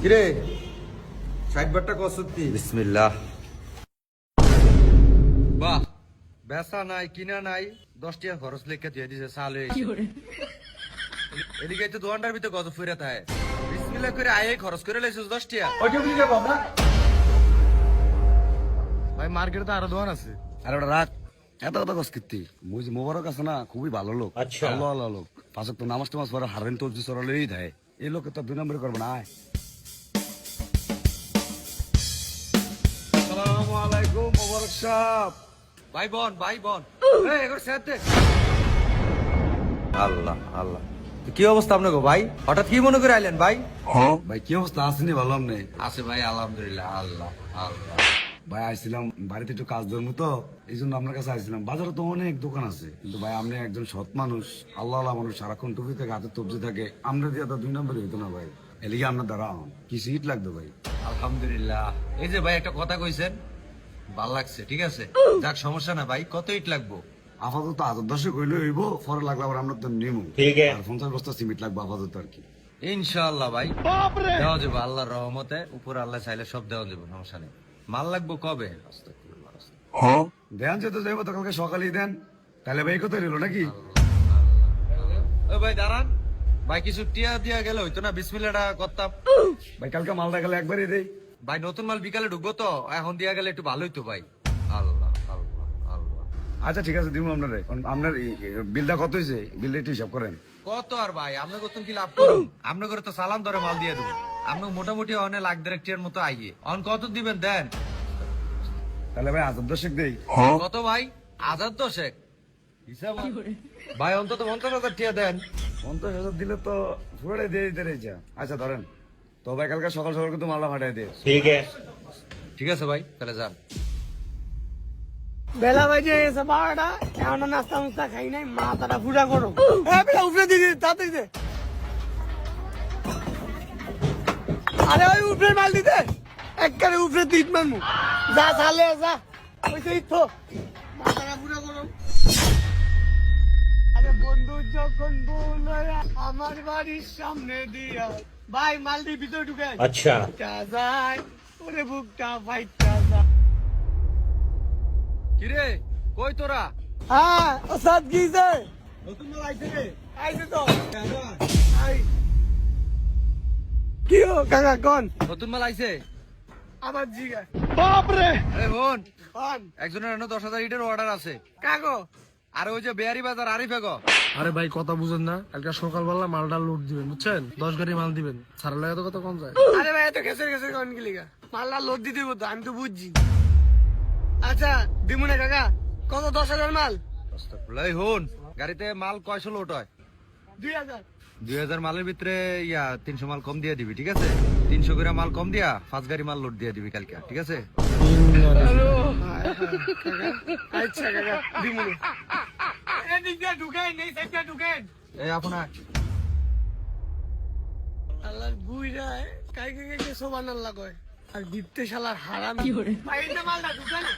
কিরে 60 বারটা কসুতি বিসমিল্লাহ। বাহ, বেচা নাই কিনা নাই, 10 টাকা খরচ লেখা দিয়ে দিছে চালু এদিকে তো দোকানটার ভিতরে কত ফুরে থাকে। বিসমিল্লাহ করে আয়ে খরচ করে লাইছিস 10 টাকা। ওইটা বুঝি যাব না ভাই মার্কেটে তো আরো দোকান আছে। আর ওটা রাখ, এত কথা কস কীর্তি মোবারক আছে না, খুবই ভালো লোক। আল্লাহ আল্লাহ লোক, পাঁচ তো নামাজ টামাজ পরে হারেন তো সরালেই দেয়। এই লোকে তো 2 নম্বরে করবো না। আয়। আসসালামু আলাইকুম মোবারক সাহেব। ভাই বোন এই এগো সাথে আল্লাহ আল্লাহ, কি অবস্থা আপনার গো ভাই? হঠাৎ কি মনে করে আইলেন ভাই? ভাই কি অবস্থা, আসেনি ভালো আপনি? আছে ভাই আলহামদুলিল্লাহ। আল্লাহ আল্লাহ। ভাই আইছিলাম বাড়িতে একটু কাজ ধরবো তো, এই জন্য আপনার কাছে আইছিলাম। বাজারে তো অনেক দোকান আছে, কিন্তু ভাই আপনি একজন সৎ মানুষ, আল্লাহ আল্লাহ মানুষ, সারাক্ষণ টুপি থাকে, হাতে তবজি থাকে। আমরা দিয়ে তো 2 নম্বরে হইতো না ভাই। এলিগে আপনার দ্বারা কি সিট লাগতো ভাই? আলহামদুলিল্লাহ। এই যে ভাই একটা কথা কইছেন, ভাল লাগছে, ঠিক আছে। যাক সমস্যা না ভাই, কত ইট লাগবো? আপাতত 10 হইলে হইব, পরে লাগলে আবার আমরা তো নিমু। আর 50 বস্তা সিমেন্ট লাগবে আপাতত আর কি। ইনশাআল্লাহ ভাই দেওয়া যাবে, আল্লাহর রহমতে। উপর আল্লাহ চাইলে সব দেওয়া যাবে, সমস্যা নেই। মাল লাগবো কবে? দেন যেতে যাইব তো কালকে সকালেই দেন, তাহলে ভাই কত রইল নাকি? ও ভাই দাঁড়ান, ভাই কিছু টিয়া দিয়া গেলে হইতো না? বিসমিল্লাহটা করতাম। ভাই কালকে মালটা গেলে একবারই দেই। ভাই নতুন মাল বিকালে ঢুকবো তো, এখন দিয়া গেলে একটু ভালোই তো ভাই। আল্লাহ আল্লাহ আল্লাহ। আচ্ছা ঠিক আছে, দিব আপনার। আপনার বিলটা কত হয়েছে, বিলটা একটু হিসাব করেন। কত আর ভাই, আপনার কত কি লাভ করুন? আপনার করে তো সালাম ধরে মাল দিয়ে দেবো। আপনার মোটামুটি অনেক লাখ 1.5 টিয়ার মতো আইয়ে। অন কত দিবেন দেন? তাহলে ভাই 1010 দেই। কত ভাই? 1010 হিসাব ভাই, অন্তত 50,000 টিয়া দেন। 50,000 দিলে তো পুরোটাই দিয়ে দিতে রয়েছে। আচ্ছা ধরেন তো ভাই, কালকে সকাল সকাল কিন্তু মালটা ফাটাই দিয়ে। ঠিক আছে ভাই, তাহলে যান। বেলা বাজে গেছে 12টা, এখনো নাস্তা মুস্তা খাই নাই, মাথাটা পুরা করো। উপরে দিদি তাড়াতাড়ি দে। আরে ওই উপরে মাল দিতে, একবারে উপরে দিত মারমু। যা চালে যা, ওইসে ইতো মাথাটা পুরা করো। আরে বন্ধু যখন বলল আমার বাড়ির সামনে দিয়া, ভাই মাল দিয়ে ভিতরে ঢুকে। আচ্ছা যায় ওরে বুকটা ফাইটটা যায়। কিরে কই তোরা? হ্যাঁ ওস্তাদ গিয়েছে, নতুন মাল আইছে রে আইছে তো। আই। কি হো কাকা কোন? নতুন মাল আইছে? আমার জিগা। আরে বোন, কোন? একজনের এনে 10,000 ইটের অর্ডার আছে। কাকো? আর ওই যে বেয়ারি বাজার আরিফে গো। আরে ভাই কথা বুঝেন না, কালকে সকালবেলা মালটা লোড দিবেন বুঝছেন, 10 গাড়ি মাল দিবেন। সারা লাগে তো কত কম যায়। আরে ভাই এত খেসে খেসে কোন কি লিগা? মাল্লা লোড দিতে হতো, আমি তো বুঝছি। আচ্ছা দিমুনে কাকা, কত 10,000 মাল? এই হন, গাড়িতে মাল কয়শো লোড হয়? 2,000। 2,000 মালের ভিতরে 300 মাল কম দিয়ে দিবি, ঠিক আছে? 300 করে মাল কম দিয়া 5 গাড়ি মাল লোড দিয়ে দিবি কালকে, ঠিক আছে? হ্যালো আচ্ছা কাকা দিমুনে। এদিক দিয়ে ঢুকেন, এই সাইডটা ঢুকেন। এই আপনার আল্লাহর বুইরা কাইকে কাইকে সোবান আল্লাহ কয়, আর বিত্তে শালার হারাম। কি করে ভাই, এই মালটা ঢুকে না।